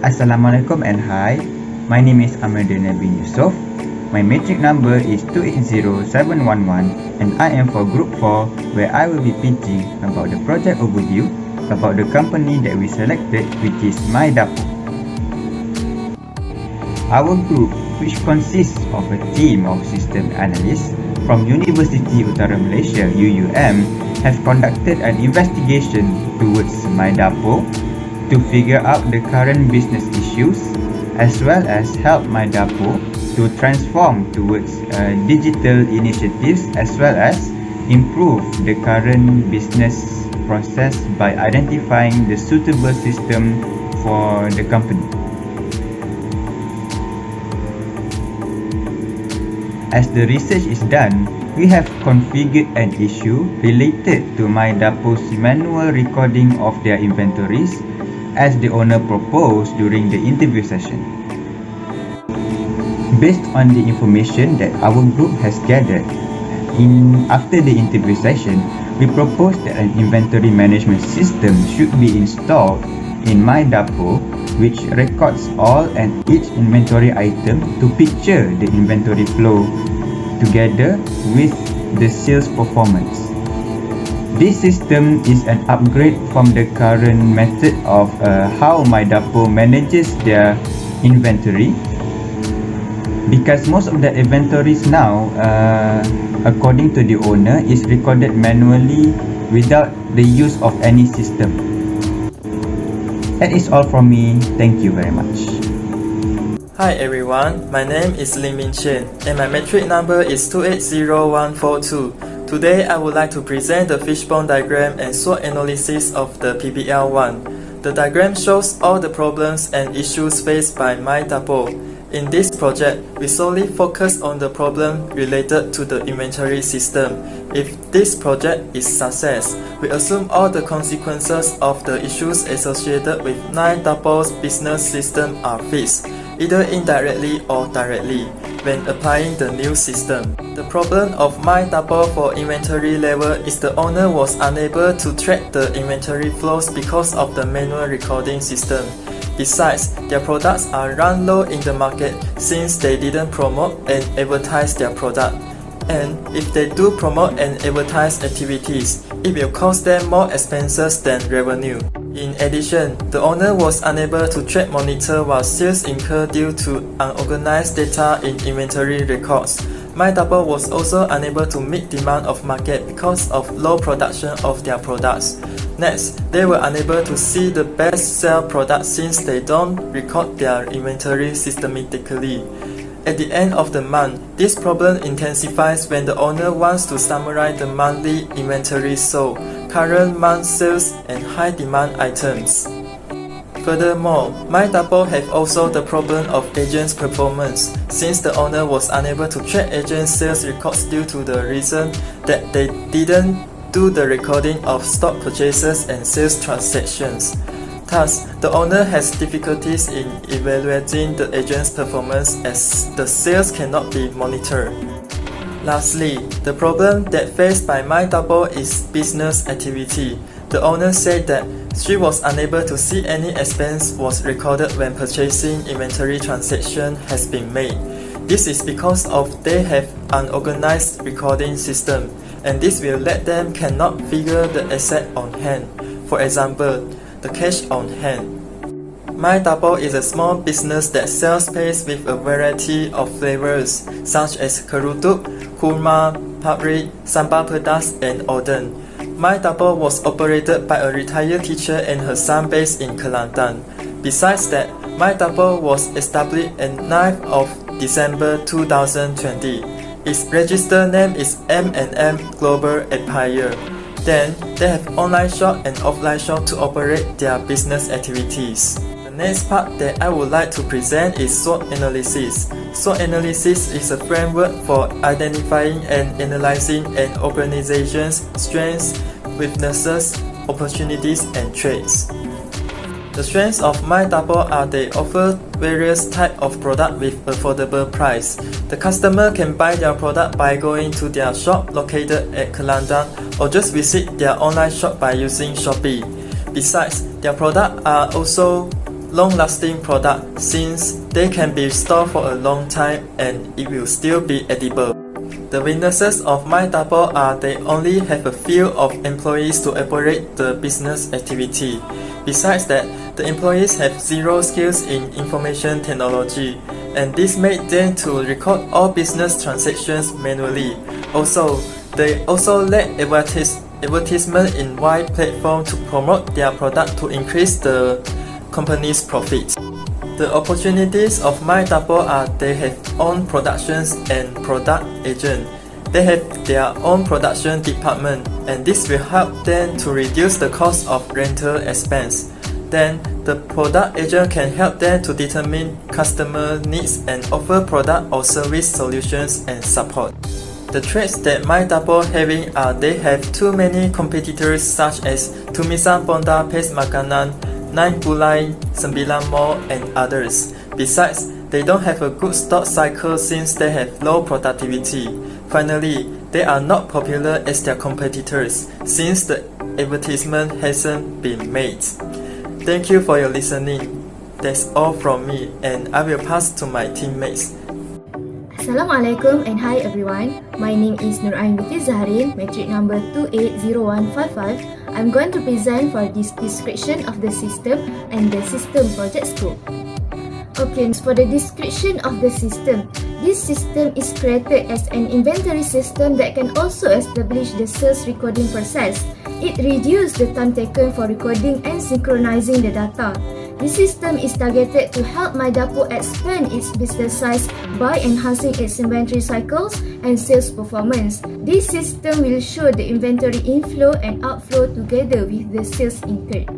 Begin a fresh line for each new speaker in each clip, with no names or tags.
Assalamualaikum and hi. My name is Ahmadina bin Yusof. My matric number is 280711 and I am for Group 4 where I will be pitching about the project overview about the company that we selected, which is MyDapo. Our group, which consists of a team of system analysts from University Utara Malaysia UUM, have conducted an investigation towards MyDapo to figure out the current business issues as well as help MyDapo to transform towards digital initiatives as well as improve the current business process by identifying the suitable system for the company. As the research is done, we have configured an issue related to MyDapo's manual recording of their inventories as the owner proposed during the interview session. Based on the information that our group has gathered after the interview session, we propose that an inventory management system should be installed in MyDapo, which records all and each inventory item to picture the inventory flow together with the sales performance. This system is an upgrade from the current method of how MyDapo manages their inventory, because most of the inventories now, according to the owner, is recorded manually without the use of any system. That is all from me. Thank you very much.
Hi everyone, my name is Lim Min Chen and my matric number is 280142. Today I would like to present the fishbone diagram and SWOT analysis of the PBL1. The diagram shows all the problems and issues faced by MyDapo. In this project, we solely focus on the problem related to the inventory system. If this project is success, we assume all the consequences of the issues associated with MyDapo's business system are fixed, either indirectly or directly, when applying the new system. The problem of MyDapo for inventory level is the owner was unable to track the inventory flows because of the manual recording system. Besides, their products are run low in the market since they didn't promote and advertise their product. And if they do promote and advertise activities, it will cost them more expenses than revenue. In addition, the owner was unable to track monitor while sales incurred due to unorganized data in inventory records. MyDapo was also unable to meet demand of market because of low production of their products. Next, they were unable to see the best sell products since they don't record their inventory systematically. At the end of the month, this problem intensifies when the owner wants to summarize the monthly inventory sold, current month sales, and high demand items. Furthermore, MyDapo have also the problem of agents' performance, since the owner was unable to track agents' sales records due to the reason that they didn't do the recording of stock purchases and sales transactions. Thus, the owner has difficulties in evaluating the agent's performance as the sales cannot be monitored. Lastly, the problem that faced by MyDapo is business activity. The owner said that she was unable to see any expense was recorded when purchasing inventory transaction has been made. This is because of they have unorganized recording system, and this will let them cannot figure the asset on hand. For example, the cash on hand. MyDapo is a small business that sells paste with a variety of flavors such as kerutuk, kurma, paprik, sambal pedas, and oden. MyDapo was operated by a retired teacher and her son based in Kelantan. Besides that, MyDapo was established on 9th of December 2020. Its registered name is M&M Global Empire. Then, they have online shop and offline shop to operate their business activities. The next part that I would like to present is SWOT analysis. SWOT analysis is a framework for identifying and analyzing an organization's strengths, weaknesses, opportunities, and traits. The strengths of MyDapo are they offer various types of product with affordable price. The customer can buy their product by going to their shop located at Kelantan or just visit their online shop by using Shopee. Besides, their products are also long-lasting product since they can be stored for a long time and it will still be edible. The weaknesses of My Dapur are they only have a few of employees to operate the business activity. Besides that, the employees have zero skills in information technology, and this made them to record all business transactions manually. Also, they also lack advertisement in wide platform to promote their product to increase the company's profit. The opportunities of My Dapur are they have own productions and product agent. They have their own production department, and this will help them to reduce the cost of rental expense. Then, the product agent can help them to determine customer needs and offer product or service solutions and support. The traits that My Dapur having are they have too many competitors such as Tumisan Ponda Paste Makanan, 9 Gulai, 9 Mall, and others. Besides, they don't have a good stock cycle since they have low productivity. Finally, they are not popular as their competitors since the advertisement hasn't been made. Thank you for your listening. That's all from me, and I will pass to my teammates.
Assalamualaikum and hi everyone. My name is Nur Ain Binti Zahrin, metric number 280155. I'm going to present for this description of the system and the system project scope. Okay, for the description of the system, this system is created as an inventory system that can also establish the sales recording process. It reduces the time taken for recording and synchronizing the data. This system is targeted to help My Dapur expand its business size by enhancing its inventory cycles and sales performance. This system will show the inventory inflow and outflow together with the sales incurred.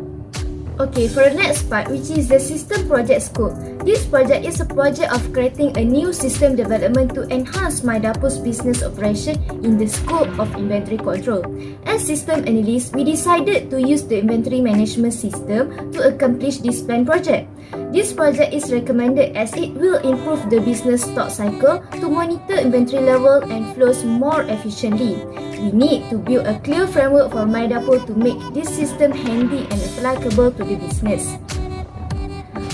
Okay, for the next part, which is the system project scope. This project is a project of creating a new system development to enhance My Dapur's business operation in the scope of inventory control. As system analysts, we decided to use the inventory management system to accomplish this planned project. This project is recommended as it will improve the business stock cycle to monitor inventory level and flows more efficiently. We need to build a clear framework for My Dapur to make this system handy and applicable to the business.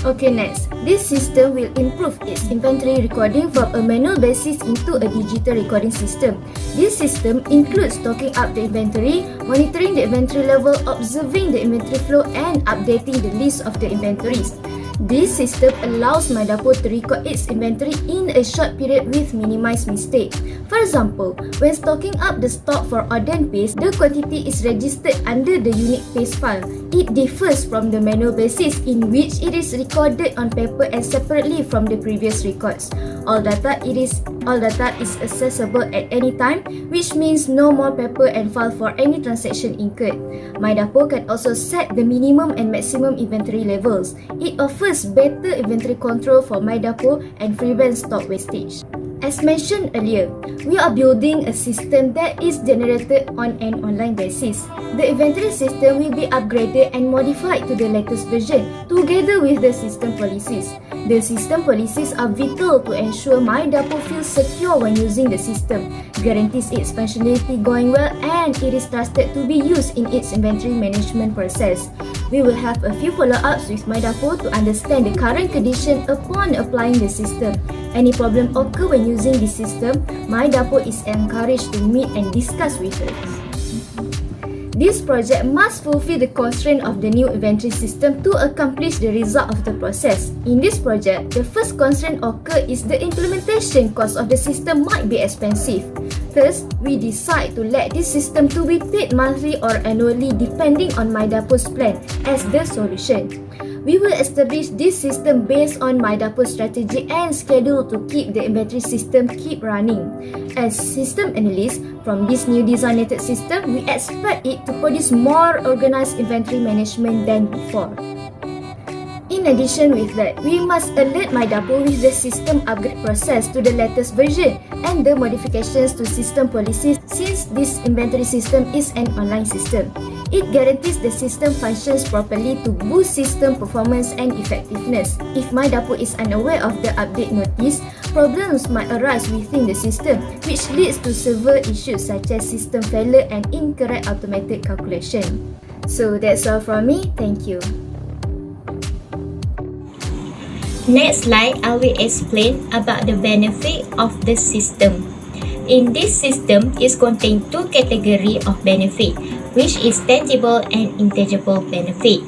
Okay, next, this system will improve its inventory recording from a manual basis into a digital recording system. This system includes stocking up the inventory, monitoring the inventory level, observing the inventory flow, and updating the list of the inventories. This system allows My Dapur to record its inventory in a short period with minimized mistake. For example, when stocking up the stock for Odent paste, the quantity is registered under the unique paste file. It differs from the manual basis in which it is recorded on paper and separately from the previous records. All data is accessible at any time, which means no more paper and file for any transaction incurred. My Dapur can also set the minimum and maximum inventory levels. It offers better inventory control for My Dapur and prevents stock wastage. As mentioned earlier, we are building a system that is generated on an online basis. The inventory system will be upgraded and modified to the latest version together with the system policies. The system policies are vital to ensure My Dapur feels secure when using the system, guarantees its functionality going well, and it is trusted to be used in its inventory management process. We will have a few follow-ups with My Dapur to understand the current condition upon applying the system. Any problem occur when using this system, My Dapur is encouraged to meet and discuss with us. This project must fulfill the constraint of the new inventory system to accomplish the result of the process. In this project, the first constraint occur is the implementation cost of the system might be expensive. Thus, we decide to let this system to be paid monthly or annually depending on My Dapur's plan as the solution. We will establish this system based on My Dapur's strategy and schedule to keep the inventory system keep running. As system analysts, from this new designated system, we expect it to produce more organized inventory management than before. In addition with that, we must alert My Dapur with the system upgrade process to the latest version and the modifications to system policies since this inventory system is an online system. It guarantees the system functions properly to boost system performance and effectiveness. If My Dapur is unaware of the update notice, problems might arise within the system, which leads to severe issues such as system failure and incorrect automated calculation. So that's all from me. Thank you.
Next slide, I will explain about the benefit of the system. In this system, it contains two categories of benefit, which is tangible and intangible benefit.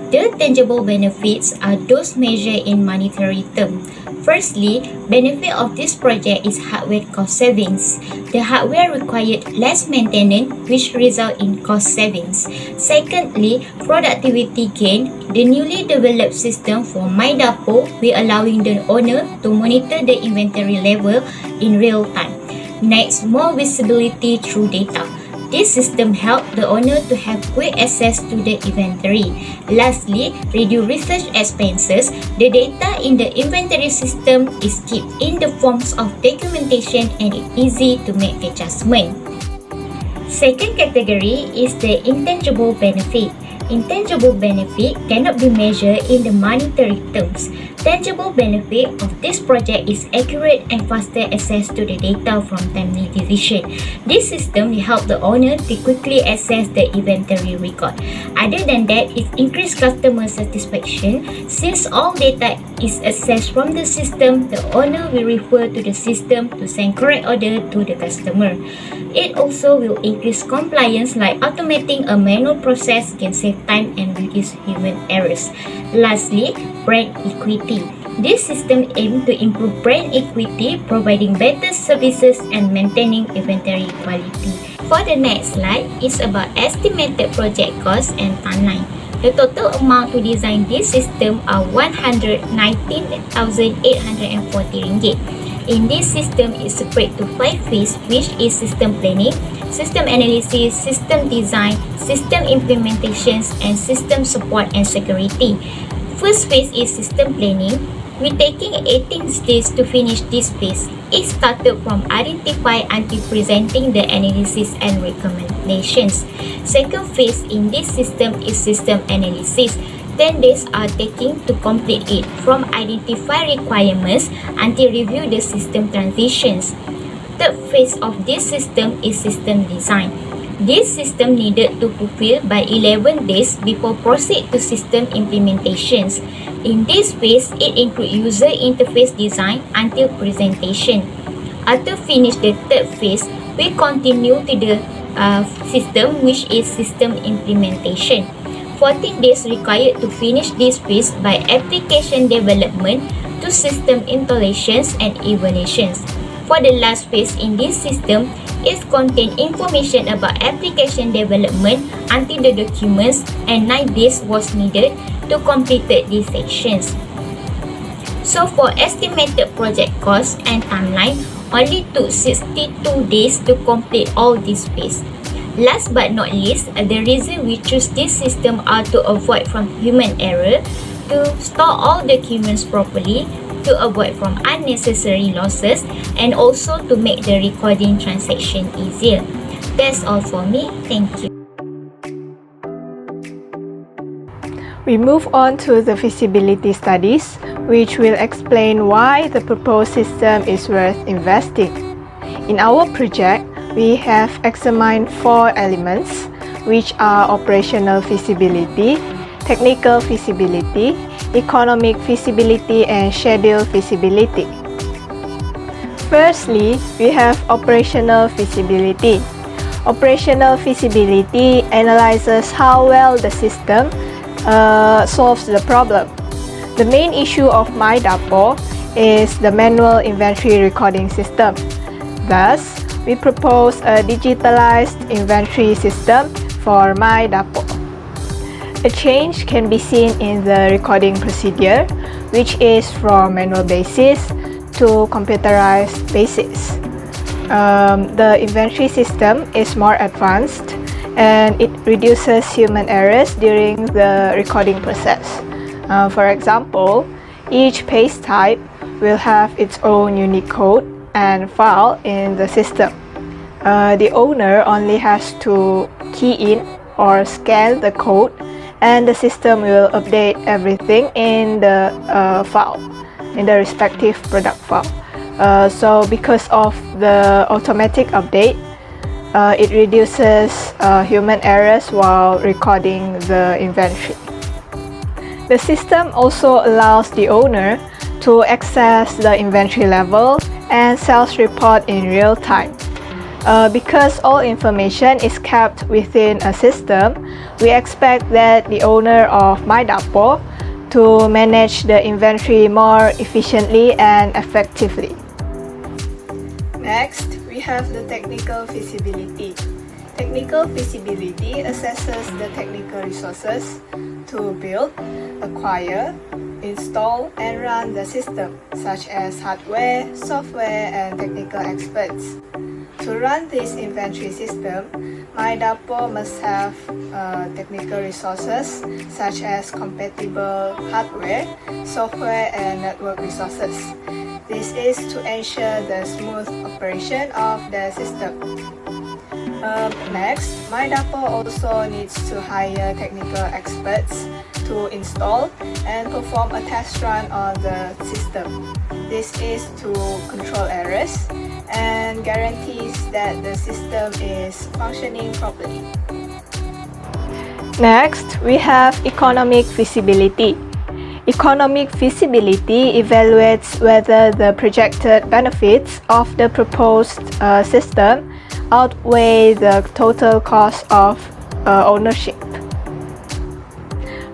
The tangible benefits are those measured in monetary terms. Firstly, benefit of this project is hardware cost savings. The hardware required less maintenance, which result in cost savings. Secondly, productivity gain. The newly developed system for MyDapo will allowing the owner to monitor the inventory level in real time. Next, more visibility through data. This system helps the owner to have quick access to the inventory. Lastly, reduce research expenses. The data in the inventory system is kept in the forms of documentation and it's easy to make adjustment. Second category is the intangible benefit. Intangible benefit cannot be measured in the monetary terms. Tangible benefit of this project is accurate and faster access to the data from timely division. This system will help the owner to quickly access the inventory record. Other than that, it increases customer satisfaction. Since all data is accessed from the system, the owner will refer to the system to send correct order to the customer. It also will increase compliance, like automating a manual process can save time and reduce human errors. Lastly, brand equity. This system aims to improve brand equity, providing better services and maintaining inventory quality. For the next slide, it's about estimated project cost and timeline. The total amount to design this system are 119,840 ringgit. In this system, it's split to 5 phases, which is system planning, system analysis, system design, system implementations, and system support and security. First phase is system planning. We're taking 18 days to finish this phase. It started from identify until presenting the analysis and recommendations. Second phase in this system is system analysis. 10 days are taken to complete it, from identify requirements until review the system transitions. Third phase of this system is system design. This system needed to fulfill by 11 days before proceed to system implementations. In this phase, it includes user interface design until presentation. After finish the third phase, we continue to the system, which is system implementation. 14 days required to finish this phase by application development to system installations and evaluations. For the last phase in this system, it contains information about application development until the documents, and 9 days was needed to complete these sections. So for estimated project cost and timeline, only took 62 days to complete all this phase. Last but not least, the reason we choose this system are to avoid from human error, to store all documents properly, to avoid from unnecessary losses, and also to make the recording transaction easier. That's all for me. Thank you.
We move on to the feasibility studies, which will explain why the proposed system is worth investing. In our project, we have examined 4 elements, which are operational feasibility, technical feasibility, economic feasibility, and schedule feasibility. Firstly, we have operational feasibility. Operational feasibility analyzes how well the system solves the problem. The main issue of MyDapo is the manual inventory recording system. Thus, we propose a digitalized inventory system for MyDapo. A change can be seen in the recording procedure, which is from manual basis to computerized basis. The inventory system is more advanced and it reduces human errors during the recording process. For example, each page type will have its own unique code and file in the system. The owner only has to key in or scan the code, and the system will update everything in the file, in the respective product file. So because of the automatic update, it reduces human errors while recording the inventory. The system also allows the owner to access the inventory level and sales report in real time. Because all information is kept within a system, we expect that the owner of MyDapo to manage the inventory more efficiently and effectively. Next, we have the technical feasibility. Technical feasibility assesses the technical resources to build, acquire, install, and run the system, such as hardware, software, and technical experts. To run this inventory system, MyDapo must have technical resources such as compatible hardware, software, and network resources. This is to ensure the smooth operation of the system. Next, MyDapo also needs to hire technical experts to install and perform a test run on the system. This is to control errors and guarantees that the system is functioning properly. Next, we have economic feasibility. Economic feasibility evaluates whether the projected benefits of the proposed system outweigh the total cost of ownership.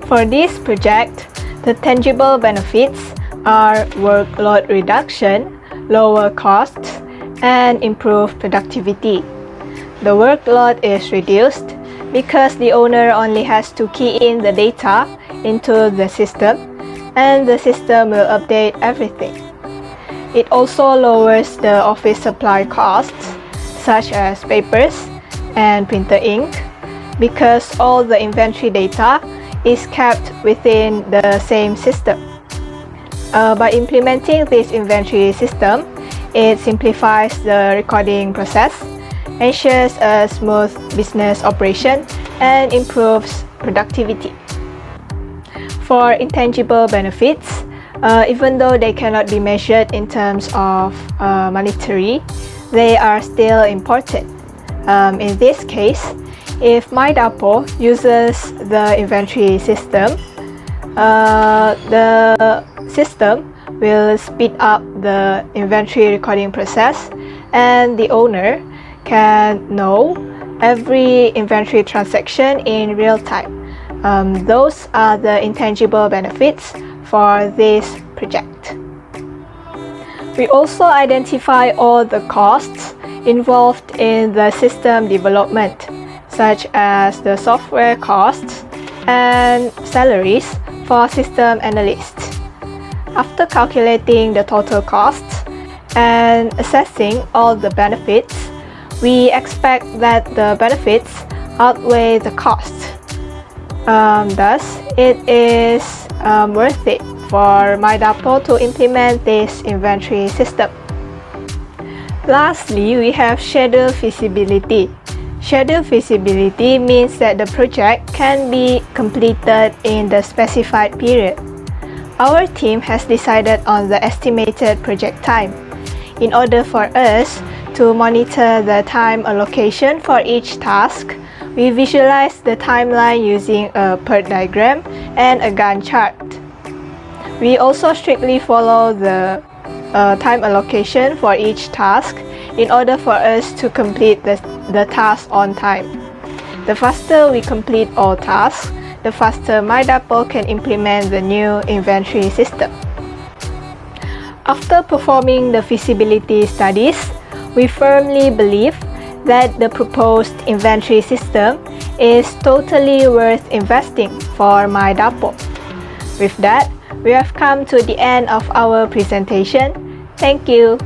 For this project, the tangible benefits are workload reduction, lower costs, and improved productivity. The workload is reduced because the owner only has to key in the data into the system, and the system will update everything. It also lowers the office supply costs, such as papers and printer ink, because all the inventory data is kept within the same system. By implementing this inventory system, it simplifies the recording process, ensures a smooth business operation, and improves productivity. For intangible benefits, even though they cannot be measured in terms of monetary, they are still important. In this case, if MyDapo uses the inventory system, the system will speed up the inventory recording process, and the owner can know every inventory transaction in real time. Those are the intangible benefits for this project. We also identify all the costs involved in the system development, such as the software costs and salaries for system analysts. After calculating the total costs and assessing all the benefits, we expect that the benefits outweigh the costs. Thus, it is worth it for MyDapo to implement this inventory system. Lastly, we have schedule feasibility. Schedule feasibility means that the project can be completed in the specified period. Our team has decided on the estimated project time. In order for us to monitor the time allocation for each task, we visualize the timeline using a PERT diagram and a Gantt chart. We also strictly follow the time allocation for each task in order for us to complete the task on time. The faster we complete all tasks, the faster MyDapo can implement the new inventory system. After performing the feasibility studies, we firmly believe that the proposed inventory system is totally worth investing for MyDapo. With that, we have come to the end of our presentation. Thank you.